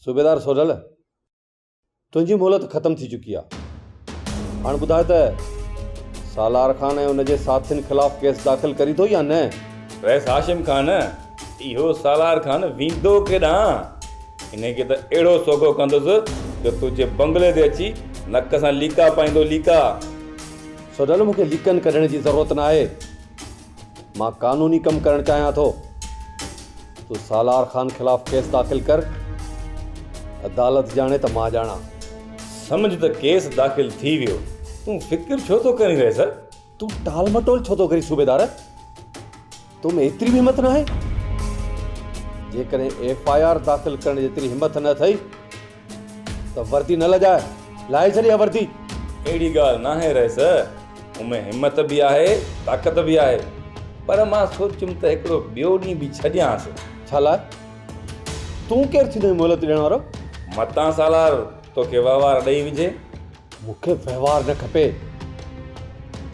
सूबेदार सोडल तुंहिंजी मोहलत ख़त्म थी चुकी आहे। हाणे ॿुधाए त सालार ख़ान ऐं उनजे साथियुनि ख़िलाफ़ केस दाख़िल करी थो या न? वैस हाशिम खान, इहो सालार खान वेंदो केॾां? इनखे त अहिड़ो सोगो कंदुसि जो तुंहिंजे बंगले ते अची नक सां लीका पाईंदो लीका। सोडल मूंखे लीकनि कढण जी ज़रूरत न आहे। मां कानूनी कमु करणु चाहियां थो। तूं सालार ख़ान ख़िलाफ़ केस दाख़िल कर। अदालत ॼाणे त मां ॼाणा। समझ त केस दाख़िल थी वियो, तूं फिक्र छो थो करी रहे सर? तूं टाल मटोल छो थो करी सूबेदार? तो में एतिरी बि हिम्मत न आहे? जेकॾहिं FIR दाख़िल करण जेतिरी हिम्मत न अथई त वर्दी न लॼाए, लाहे छॾिया वर्दी। अहिड़ी ॻाल्हि न आहे रहे सर, उनमें हिम्मत बि आहे, ताक़त बि आहे, पर मां सोचियुमि त हिकिड़ो ॿियो ॾींहुं बि छॾियांसि। छा लाइ? तूं केरु थींदो मोहलत ॾियण वारो? मतां सालार तोखे वहिंवार ॾेई विझे। मूंखे वहिंवार न खपे,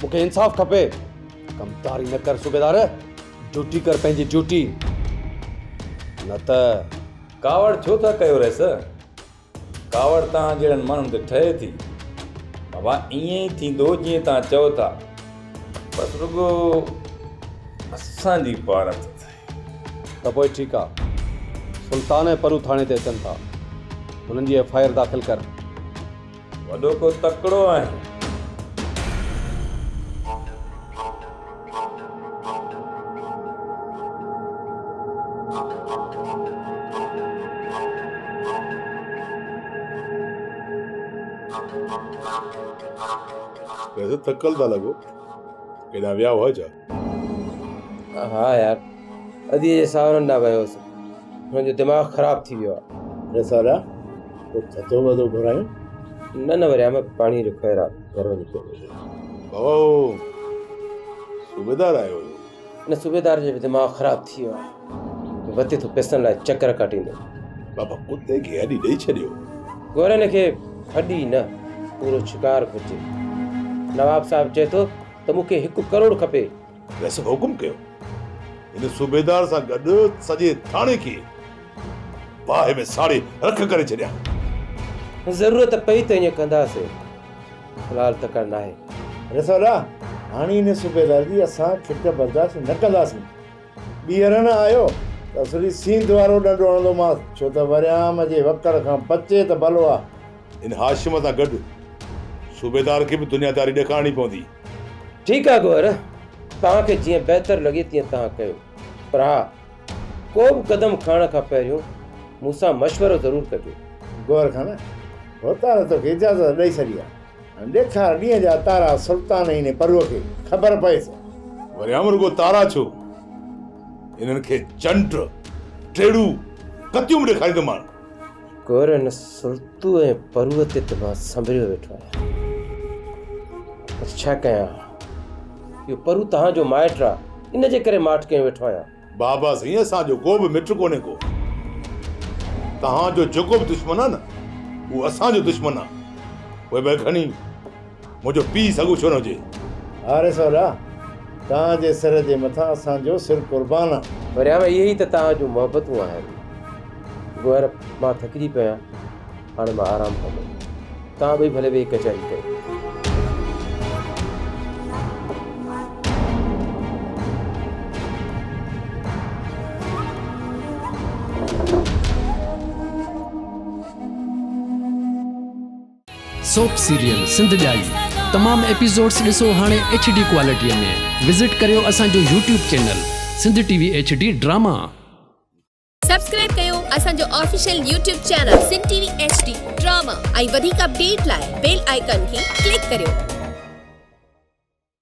मूंखे इंसाफ़ खपे। कमतारी न कर सूबेदार, ड्यूटी कर पंहिंजी ड्यूटी। न त कावड़ छो था कयो रहे सर? कावड़ तव्हां जहिड़नि माण्हुनि ते ठहे थी। बाबा ईअं ई थींदो जीअं तव्हां चओ था, बसि रुॻो असांजी पार थी थिए। त पोइ ठीकु आहे, सुल्तान ऐं परू थाणे ते अचनि था, हुननि जी FIR दाख़िल कर। वॾो को तकिड़ो आहे। वैसे थकल था लॻो, केॾां विया हुआ छा? हाँ यार, अदी जे सावरनि ॾांहुं वियो हुउसि, मुंहिंजो दिमाग़ ख़राब थी वियो आहे। रसारा कुझु थधो वधो घुरायूं? न वरिया मैं पाणी रखो आहे, घर वञी पियो। बाबा सूबेदार आयो हुयो? न सूबेदार जो बि दिमाग़ ख़राब थी वियो आहे, वते थो पैसनि लाइ चकर काटींदो। बाबा कुते खे हॾी ॾेई छॾियो। गोरनि खे हॾी न, पूरो शिकार घुरिजे। नवाब साहब चए थो त मूंखे 1 करोड़ खपे। वैसे हुकुम कयो, हिन सूबेदार सां गॾु सॼे थाणे खे बाहि में साड़े रख करे छॾिया। ज़रूरत पई त ईअं कंदासीं, फ़िलहाल त करणु आहे। रसोला हाणे हिन सूबेदार जी असां खिट बर्दाश्त न कंदासीं। ॿीहर न आयो त असली सींध वारो ॾंडो हणंदोमांसि, छो त वरियाम जे वकर खां बचे त भलो आहे। इन हाशिम सां गॾु सूबेदार खे बि दुनियादारी ॾेखारणी पवंदी। ठीकु आहे गोर, तव्हांखे जीअं बहितर लॻे तीअं तव्हां कयो, पर हा, को बि क़दम खणण खां पहिरियों मूंसां मशवरो ज़रूरु कजो। गौर खान होतार तोखे इजाज़त ॾेई छॾी आहे। ॾेखार ॾींहं जा तारा सुल्तान हिन परूअ खे ख़बर पएसि। वरियाम रुगो तारा छो, इन्हनि खे चंड टेड़ू कतियूं बि ॾेखारींदोमांनि। गोर न सुल्तू ऐं परूअ ते त मां संभरियो वेठो आहियां, पर छा कयां? इहो परू तव्हांजो माइटु आहे, इन जे करे माठ कयो वेठो आहियां। बाबा साईं, असांजो को बि मिट कोन्हे को। तव्हांजो जेको बि दुश्मन आहे न, उहो असांजो दुश्मन आहे। उहे बि खणी मुंहिंजो पीउ सॻो छो न हुजे। अरे सोला, तव्हांजे सिर जे मथां असांजो सिर कुर्बान आहे। वरियाम इहे ई त तव्हां जूं मोहबतूं आहिनि। गोर मां थकिजी पियो आहियां, हाणे मां आराम कंदुमि, तव्हां ॿई भले वेही कचहरी कयो। सोप सीरियल सिंध जाई तमाम एपिसोड्स ॾिसो हाणे HD क्वालिटीअ में। विज़िट करियो असांजो YouTube चैनल Sindh TV HD drama. Subscribe कयो असांजो ऑफिशियल YouTube चैनल सिंध TV HD ड्रामा ऐं वधीक अपडेट लाइ बेल आइकन खे क्लिक करियो।